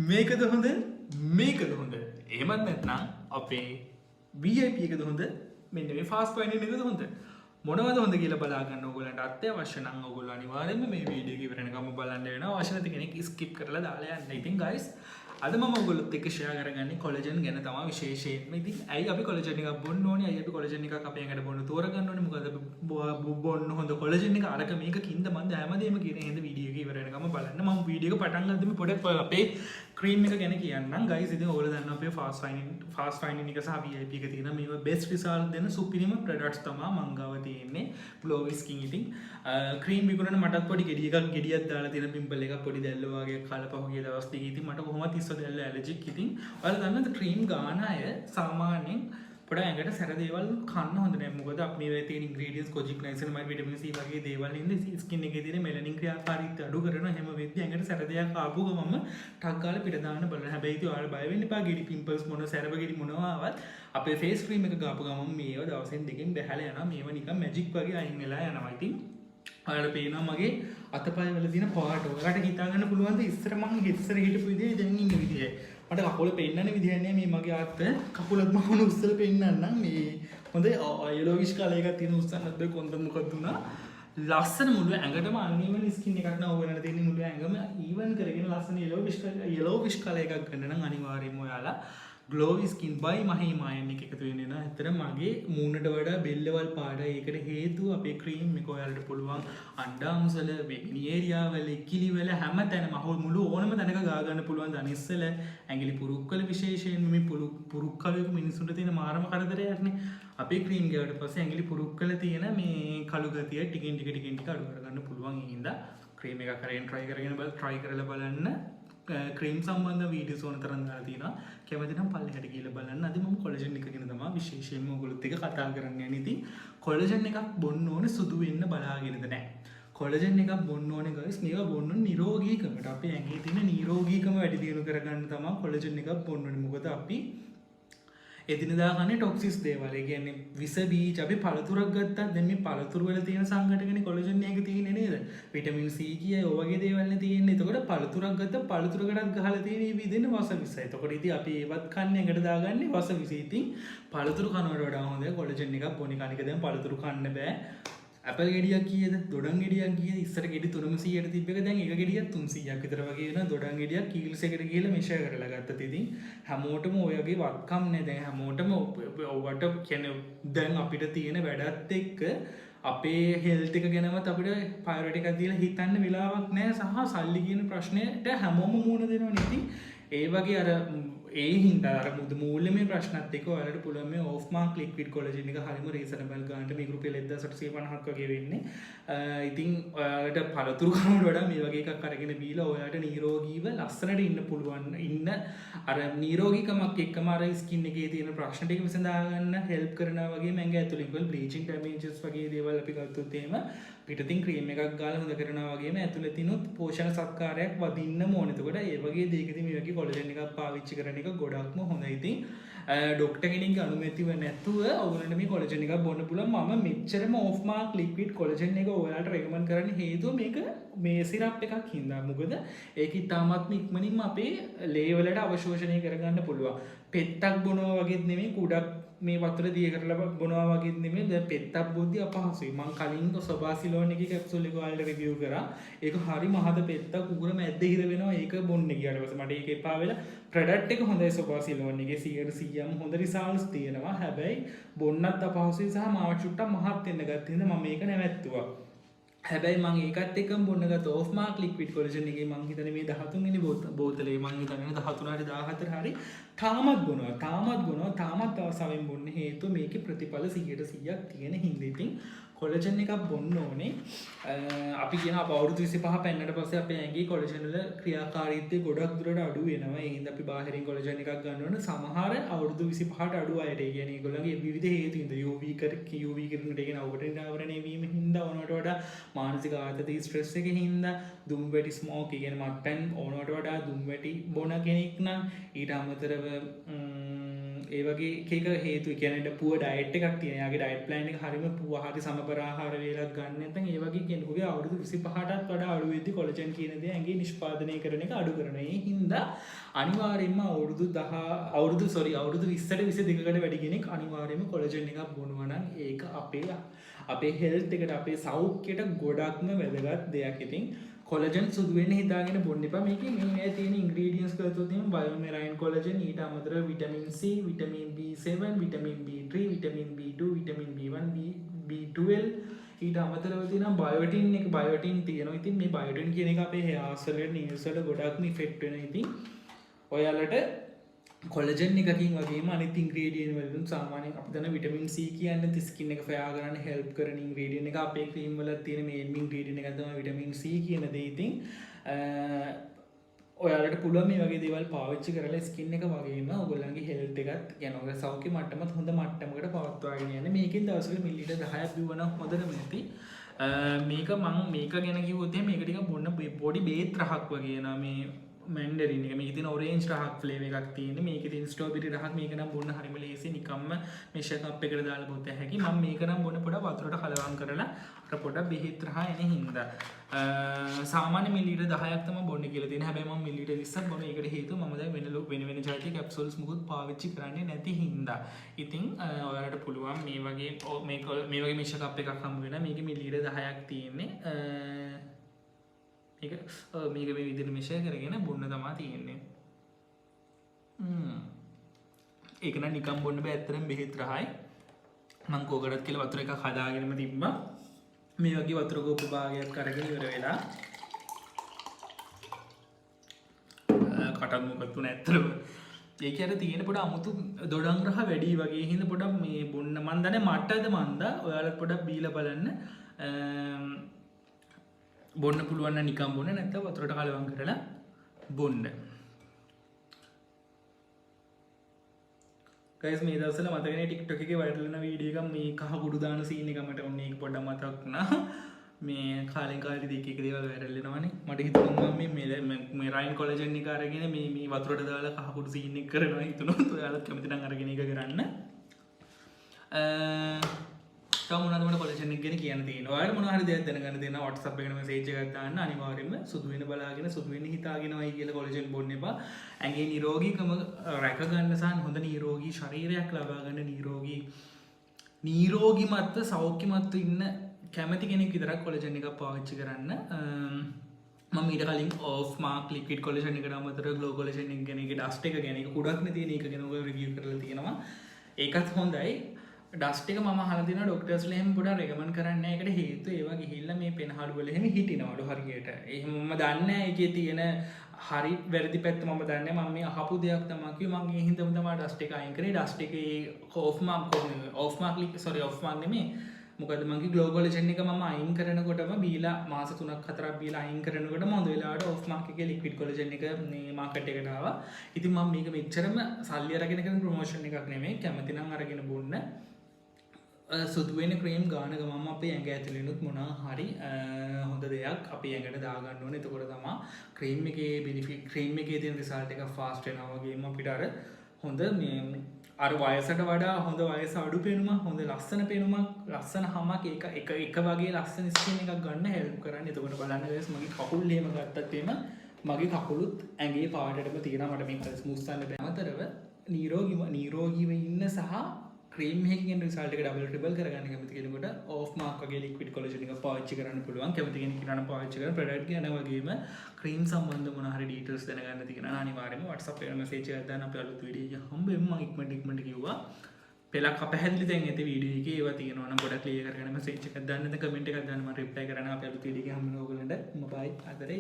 මේකද හොඳ මේකද හොඳ එහෙමත් නැත්නම් අපේ VIP එකද හොඳ මෙන්න මේ ෆාස්ට් ෆයිනින් එකද හොඳ මොනවද හොඳ කියලා බලා ගන්න ඕගොල්ලන්ට අත්‍යවශ්‍ය නම් ඕගොල්ලෝ අනිවාර්යයෙන්ම මේ වීඩියෝ එක ඉවර වෙනකම් බලන්න වෙනවා අවශ්‍ය නැති කෙනෙක් ස්කිප් කරලා දාලා යන්න. ඉතින් guys අද මම ඔයගොල්ලොත් එක්ක ෂෙයා කරගන්නේ කොලජන් ගැන තමයි විශේෂයෙන්ම. ඉතින් ඇයි අපි කොලජන් එකක් බොන්න ඕනේ? ඇයි අපි කොලජන් එකක් අපේ ඇඟට බොන්න තෝරගන්න ඕනේ? මොකද අපි බොන්න හොඳ කොලජන් එක අරක මේක කින්ද මන්ද හැමදේම කියන හින්දා වීඩියෝ එක ඉවර වෙනකම් බලන්න. මම වීඩියෝ එක පටන් ගන්නදම පොඩක් අපේ ක්‍රීම් එක ගැන කියන්නම්. guys ඉතින් ඔයගොල්ලෝ දන්නවා අපේ ෆාස්ට් ෆයිනින් එක සහ VIP එක තියෙන මේවා බෙස්ට් රිසල්ට් දෙන සුපිරිම ප්‍රොඩක්ට්ස් තමයි මං ගාව තියෙන්නේ. glow skin ඉතින් ක්‍රීම් විකුණන මටත් පොඩි ගෙඩියක් දාලා තියෙන පිම්පල් එකක් පොඩි දැල්ල වගේ කලපහුගිය දවස් දෙකක ඉතින් මට කොහොමද ඉස්සර දැල්ල ඇලර්ජික් ඉතින් ඔයාලා දන්නවද ක්‍රීම් ගාන අය සාමාන්‍යයෙන් පොඩ ඇඟට සැර දේවල් කන්න හොඳ නැහැ මොකද අපි මේ තියෙන ඉන්ග්‍රීඩියන්ට්ස් කොජික්නයිසිනමයිඩ් විටමින් C වගේ දේවල් ඉන්නේ ස්කින් එකේ තියෙන මෙලනින් ක්‍රියාකාරීත්වය අඩු කරනවා හැම වෙද්දී ඇඟට සැර දෙයක් ආපු ගමන්ම ටක් ගාලා පිට දාන්න බලන්න හැබැයි ඉතින් ඔයාලා බය වෙන්න එපා ගෙඩි පිම්පල්ස් මොන සැරව ගෙඩි මොනවා ආවත් අපේ ෆේස් ක්‍රීම් එක ගාපු ගමන් මේව දවසෙන් දෙකෙන් බැහැලා යනවා මේව නිකන් මැජික් වගේ අයින් වෙලා යනවා ඉතින් ඔයාලට පේනවා මගේ අතපය වල තියෙන පාට ඔයාලට හිතා ගන්න පුළුවන් ද ඉස්සර මම ඉස්සර හිටපු විදිහේ දැන් ඉන්න විදිහේ මට කකුල පෙන්නන විදිහ නෑ මේ මගේ අත කකුලත් මම උස්සලා පෙන්නන්නම් මේ හොඳ යෙලෝවිෂ් කලර් එකක් තියෙන උස්සන්නත් බෑ කොන්ද මොකද උනා ලස්සන මුළු ඇඟටම අන්නිවන ස්කින් එකක් නෑ ඕවෙනට තියෙන මුළු ඇඟම ඊවන් කරගෙන ලස්සන යෙලෝවිෂ් කලර් එකක් ගන්න නම් අනිවාර්යයෙන්ම ඔයාලා glowy skin by මහිමායන් එක එකතු වෙන්නේ නා. ඇත්තට මගේ මූණට වඩා බෙල්ලවල් පාට ඒකට හේතුව අපේ ක්‍රීම් එක ඔයාලට පුළුවන් අණ්ඩාමුසල වෙගිනි ඒරියා වල ඉකිලි වල හැම තැනම මුළු ඕනම තැනක ගා ගන්න පුළුවන් දනිස්සල ඇඟිලි පුරුක්කල විශේෂයෙන්ම මේ පුරුක්කලයක මිනිසුන්ට තියෙන මාරම කරදරයක් නේ. අපේ ක්‍රීම් ගාවට පස්සේ ඇඟිලි පුරුක්කල තියෙන මේ කළු ගතිය ටිකින් ටික අඩු කරගන්න පුළුවන්. ඒ හින්දා ක්‍රීම් එකක් කරගෙන try කරලා බලන්න. ක්‍රීම් සම්බන්ධ වීඩියෝස් ඕන තරම් දාලා තියෙනවා. කැමති නම් පල්ලෙහාට ගිහලා බලන්න. අද මම කොලජන් එක ගැන තමයි විශේෂයෙන්ම ඔයගොල්ලොත් එක්ක කතා කරන්න යන්නේ. ඉතින් කොලජන් එකක් බොන්න ඕනේ සුදු වෙන්න බලාගෙනද නැහැ. කොලජන් එකක් බොන්න ඕනේ guys. මේවා බොන්න නිරෝගීකමට අපේ ඇඟේ තියෙන නිරෝගීකම වැඩි දියුණු කරගන්න තමයි කොලජන් එකක් බොන්න ඕනේ. මොකද අපි එදිනදා කන්නේ ටොක්සිස් දේවල්. ඒ කියන්නේ විස බීජ අපි පළතුරක් ගත්තා දැන් මේ පළතුරු වල තියෙන සංඝටකනේ කොලජන් එක තියෙන්නේ නේද? විටමින් C කිය ඔය වගේ දේවල් නේ තියෙන්නේ. එතකොට පළතුරක් ගත්තා පළතුරකටත් ගහලා තියෙන මේ විදින වස විසයි. එතකොට ඉතින් අපි ඒවත් කන්නේ එකට දාගන්නේ වස විස. ඉතින් පළතුරු කනවට වඩා හොඳයි කොලජන් එකක් බොන එක. අනික දැන් පළතුරු කන්න බෑ. ඇපල් ගෙඩියක් කීයද? දොඩම් ගෙඩියක් කීයද? ඉස්සර ගෙඩි 300ට තිබ්බ එක දැන් එක ගෙඩියක් 300ක් විතර වගේ වෙනවා. දොඩම් ගෙඩියක් කීල්ස් එකට ගිහලා මෙෂර් කරලා ගත්තත් ඉතින් හැමෝටම ඔය වගේ වත්කම් නෑ. දැන් හැමෝටම ඔවට කියන්නේ දැන් අපිට තියෙන වැඩත් එක්ක අපේ හෙල්ත් එක ගැනවත් අපිට ප්‍රයොරිටි එකක් දීලා හිතන්න වෙලාවක් නෑ. සහ සල්ලි කියන ප්‍රශ්නෙට හැමෝම මුහුණ දෙනවා. ඉතින් ඒ වගේ අර ඒ හින්දා අර මුදු මූල්‍යමය ප්‍රශ්නත් එක්ක ඔයාලට පුළුවන් මේ ඕෆ් මාක් ලික්විඩ් කොලජන් එක හරිම රීසනබල් ගන්නට මේක රුපියල් 1850ක් වගේ වෙන්නේ. ඉතින් ඔයාලට පළතුරු කනවට වඩා මේ වගේ එකක් අරගෙන බීලා ඔයාලට නිරෝගීව ලස්සනට ඉන්න පුළුවන්. ඉන්න අර නිරෝගීකමක් එක්කම අර ස්කින් එකේ තියෙන ප්‍රශ්න ටික විසඳා ගන්න හෙල්ප් කරනවා වගේ මම ඇතුලින් බ්ලීචින් ඩැමේජස් වගේ දේවල් අපි ගත්තොත් එහෙම පිටින් ක්‍රීම් එකක් ගාලා හොඳ කරනවා වගේම ඇතුළතිනුත් පෝෂණ සත්කාරයක් වදින්න ඕනේ. එතකොට ඒ වගේ දෙයකදී මේ වගේ කොලජන් එකක් පාවිච්චි කරන එක ගොඩක්ම හොඳයි. ඉතින් ඩොක්ටර් කෙනෙක්ගේ අනුමැතිව නැතුව ඔයගොල්ලන්ට මේ කොලජන් එකක් බොන්න පුළුවන්. මම මෙච්චරම ඕෆ් මාක් ලික්විඩ් කොලජන් එක ඔයාලට රෙකමන්ඩ් කරන්න හේතුව මේක මේ සිරප් එකක් හින්දා. මොකද ඒක ඉතාමත්ම ඉක්මනින්ම අපේ ලේ වලට අවශෝෂණය කරගන්න පුළුවන්. පෙත්තක් බොනවා වගේත් නෙමෙයි කුඩක් මේ වතුර දිය කරලා බොනවා වගේ නෙමෙයි. දැන් පෙත්තක් බොද්දි අපහසුයි. මම කලින් සොබාසිලෝන් එකේ කැප්සූල් එක වලට රිවිව් කරා. ඒක හරි මහත පෙත්තක් උගුර මැද්ද හිර වෙනවා. ඒක බොන්න ගියාට පස්සේ මට ඒක එපා වෙලා. ප්‍රොඩක්ට් එක හොඳයි සොබාසිලෝන් එකේ 100%ම හොඳ රිසල්ට්ස් තියෙනවා. හැබැයි බොන්නත් අපහසුයි සහ මාව චුට්ටක් මහත් වෙන්න ගත්ත හින්දා මම මේක නැවැත්තුවා. හැබැයි මම ඒකත් එක්කම බොන්න ගත්ත ඕෆ් මාක් ලික්විඩ් කොලජන් එකේ මම හිතන්නේ මේ 13 වෙනි බෝතලේ මම හිතන්නේ 13 හරි 14 හරි තාමත් බොනවා තාමත් ආසාවෙන් බොන්න හේතුව මේකේ ප්‍රතිඵල 100%ක් තියෙන හින්දා. ඉතින් කොලජන් එකක් බොන්න ඕනේ. අපි කියන අවුරුදු 25 පෙන්නට පස්සේ අපේ ඇඟේ කොලජන් වල ක්‍රියාකාරීත්වය ගොඩක් දුරට අඩු වෙනවා. ඒ හින්දා අපි බාහිරින් කොලජන් එකක් ගන්න ඕන. සමහර අවුරුදු 25ට අඩු අයට ඒ කියන්නේ ඒගොල්ලන්ගේ විවිධ හේතු හින්දා UV කිරණට කියන අවුටෙන් වීම හින්දා ඕනකට වඩා මානසික ආතති ස්ට්‍රෙස් එකකින් හින්දා දුම් වැටි ස්මෝක් කියන මත්පැන් ඕනකට වඩා දුම් වැටි බොන කෙනෙක් නම් ඊට අමතරව ඒ වගේ එක හේතු කියන්නේ පුව ඩයට් එකක් තියෙන. යාගේ ඩයට් ප්ලෑන් එක හරියම පුව හරි සමබර ආහාර වේලක් ගන්න නැත්නම් ඒ වගේ කෙනෙකුගේ අවුරුදු 25ටත් වඩා අඩු වෙද්දි කොලජන් කියන දේ ඇඟේ නිෂ්පාදනය කරන එක අඩු කරනවා. ඒ හින්දා අනිවාර්යයෙන්ම අවුරුදු 20ට 22කට වැඩි කෙනෙක් අනිවාර්යයෙන්ම කොලජන් එකක් බොනවා නම් ඒක අපේ හෙල්ත් එකට අපේ සෞඛ්‍යයට ගොඩක්ම වැදගත් දෙයක්. ඉතින් කොලජන් සුදු වෙන්න හිතාගෙන බොන්න එපා. මේකේ මේ තියෙන ඉන්ග්‍රීඩියන්ට්ස් ගත්තොත් එහෙනම් බයෝමෙරයින් කොලජන්, ඊට අමතරව vitamin C, vitamin B7, vitamin B3, vitamin B2, vitamin B1, B12 ඊට අමතරව තියෙනවා බයෝටින් එක. බයෝටින් තියෙනවා. ඉතින් මේ බයෝටින් කියන එක අපේ හේර්ස් වලට නේල්ස් වලට ගොඩක්ම ඉෆෙක්ට් වෙනවා. ඉතින් ඔයාලට කොලජන් එකකින් වගේම අනිත් ඉන්ග්‍රීඩියන්ට් වලින් සාමාන්‍යයෙන් අපි දන්න විටමින් C කියන්නේ ස්කින් එක ෆෙයාර් කරන්න හෙල්ප් කරන ඉන්ග්‍රීඩියන්ට් එක. අපේ ක්‍රීම් වල තියෙන මේන් ඉන්ග්‍රීඩියන්ට් එක තමයි විටමින් C කියන දේ. ඉතින් ඔයාලට පුළුවන් මේ වගේ දේවල් පාවිච්චි කරලා ස්කින් එක වගේම ඔයගොල්ලන්ගේ හෙල්ත් එකත් කියන ඔය සෞඛ්‍ය මට්ටමත් හොඳ මට්ටමකට පවත්වාගෙන යන්න. මේකෙන් දවසකට මිලිලීටර් 10ක් බිව්වනම් හොඳටම ඇති. මේක ගැන කිව්වොත් මේක ටික බොන්න බොඩි බේත් රහක් වගේ නා මේ මැන්ඩරින් එක. මේකේ තියෙන ඔරේන්ජ් රහක් ෆ්ලේවර් එකක් තියෙන්නේ. මේකේ තියෙන ස්ට්‍රෝබෙරි රහක්. මේක නම් බොන්න හරිම ලේසි. නිකම්ම මෙෂර් කප් එකකට දාලා බොත හැකි. මම මේක නම් බොන්න පොඩ වතුරට කලවම් කරලා අර පොඩ බෙහෙත් රහ එන හින්දා සාමාන්‍ය මිලිලීටර් 10ක් තමයි බොන්න කියලා තියෙනවා. හැබැයි මම මිලිලීටර් 20ක් බොන. ඒකට හේතුව මම දැන් වෙන ජාතික කැප්සූල්ස් මුකුත් පාවිච්චි කරන්නේ නැති හින්දා. ඉතින් ඔයාලට පුළුවන් මේ වගේ මෙෂර් කප් එකක් හම්බ වෙනවා. මේකේ මිලිලීටර් 10ක් තියෙන්නේ. මේක මේ විදිහට මෙෂර් කරගෙන බොන්න තමයි තියෙන්නේ. ඒක නම් නිකම් බොන්න බෑ. ඇත්තටම බෙහෙත් රහයි. මම කෝකටත් කියලා වතුර එකක් හදාගෙනම තිබ්බා. මේ වගේ වතුර කෝප්ප භාගයක් අරගෙන ඉවර වෙලා කටත් මොකද තුන ඇත්තටම ඒක අර තියෙන පොඩ අමුතු දොඩම් රහ වැඩි වගේ හින්දා පොඩක් මේ බොන්න මන් දන්නේ මට්ටද මන්දා ඔයාලත් පොඩක් බීලා බලන්න. බොන්න පුළුවන් නම් නිකම් බොන්න, නැත්නම් වතුරට කලවම් කරලා බොන්න. ගයිස් මේ දවස්වල මතකනේ TikTok එකේ වයිරල් වෙන වීඩියෝ එකක් මේ කහ කුඩු දාන සීන් එක මට ඔන්න ඒක පොඩ්ඩක් මතක් වුණා. මේ කාලෙන් කාලෙට එක එක දේවල් වයිරල් වෙනවනේ. මට හිතුණා මම මේ රයින් කොලජන් එක අරගෙන මේ වතුරට දාලා කහ කුඩු සීන් එක කරනවා හිතුණා. ඔයාලත් කැමති නම් අරගෙන ඒක කරන්න. මොනවද මට කොලජන් එක ගැන කියන්න තියෙනවා. ඔයාලට මොනවා හරි දෙයක් දැනගන්න තියෙනවා WhatsApp එකට මැසේජ් එකක් දාන්න. අනිවාර්යයෙන්ම සුදු වෙන බලාගෙන සුදු වෙන්න හිතාගෙනවයි කියලා කොලජන් බොන්න එපා. ඇඟේ නිරෝගීකම රැක ගන්න සහ හොඳ නිරෝගී ශරීරයක් ලබා ගන්න නිරෝගීමත්ව සෞඛ්‍යමත්ව ඉන්න කැමති කෙනෙක් විතරක් කොලජන් එකක් පාවිච්චි කරන්න. මම ඊට කලින් ඕෆ් මාක් ලික්විඩ් කොලජන් එකට අමතරව ග්ලෝ කොලජන් එක ගැන ඩස්ට් එක ගැන කුඩක් නැති එක ගැන ඔය රිවිව් කරලා තියෙනවා. ඒකත් හොඳයි. ඩස්ට් එක මම අහලා තියෙනවා ඩොක්ටර්ස්ලා එහෙම පොඩක් රෙකමන්ඩ් කරන්නේ නැහැ. ඒකට හේතුව ඒවා ගිහිල්ලා මේ පෙනහළු වල එහෙම හිටිනවලු හරියට. එහෙම මම දන්නේ නැහැ ඒකේ තියෙන හරි වැරදි පැත්ත මම දන්නේ නැහැ. මම මේ අහපු දෙයක් තමයි කිව්වේ. මම ඒ හින්දාම තමයි ඩස්ට් එක අයින් කරේ. ඩස්ට් එකේ ඕෆ් මාක් නෙමෙයි. මොකද මගේ ග්ලෝ කොලජන් එක මම අයින් කරනකොටම බීලා මාස 3ක් 4ක් බීලා අයින් කරනකොටම හොඳ වෙලාවට ඕෆ් මාක් එකේ ලික්විඩ් කොලජන් එක මේ මාකට් එකට ආවා. ඉතින් මම මේක මෙච්චරම සල්ලි අරගෙන කරන ප්‍රොමෝෂන් එකක් නෙමෙයි. කැමති නම් අරගෙන බොන්න. සුදු වෙන ක්‍රීම් ගාන ගමම අපේ ඇඟ ඇතුළේනුත් මොනවා හරි හොඳ දෙයක් අපේ ඇඟට දාගන්න ඕනේ. එතකොට තමයි ක්‍රීම් එකේ බෙනිෆිට් ක්‍රීම් එකේ තියෙන රිසල්ට් එක ෆාස්ට් වෙනවා වගේම අපිට අර හොඳ මේ අර වයසට වඩා හොඳ වයස අඩු පේනුමක්, හොඳ ලස්සන පේනුමක්, ලස්සන හමක් එක වගේ ලස්සන ස්කින් එකක් ගන්න හෙල්ප් කරන්නේ. එතකොට බලන්න guys මගේ කකුල් එහෙම ගත්තත් එහෙම මගේ කකුලුත් ඇඟේ පාටටම තියෙනවා. මට මේක ස්මූත් කරන්න බෑ. අතරව නිරෝගීව ඉන්න සහ ක්‍රීම් එකකින් රිසල්ට් එක ඩබල් ට්‍රිපල් කරගන්න කැමති කෙනෙකුට ඕෆ් මාක් වගේ ලික්විඩ් කොලජන් එක පාවිච්චි කරන්න පුළුවන්. කැමති කෙනෙක් ඉන්නනම් පාවිච්චි කරන්න. ප්‍රොඩක්ට් ගැන වගේම ක්‍රීම් සම්බන්ධ මොන හරි ඩීටේල්ස් දැනගන්න තියෙනවා නම් අනිවාර්යයෙන්ම WhatsApp එකට මැසේජ් එකක් දාන්න. අපි අලුත් වීඩියෝ එක හම්බෙමු. මම ඉක්මනට කිව්වා පෙලක් අපහැදිලි දැන් ඇති වීඩියෝ එකේ ඒවා තියෙනවා නම් පොඩක් ක්ලියර් කරගෙන මැසේජ් එකක් දාන්න. නැත්නම් කමෙන්ට් එකක් දාන්න. මම රිප්ලයි කරනවා. අපි අලුත් වීඩියෝ එක හම්බ වෙනවා ඔයගොල්ලන්ට. බයි. අදට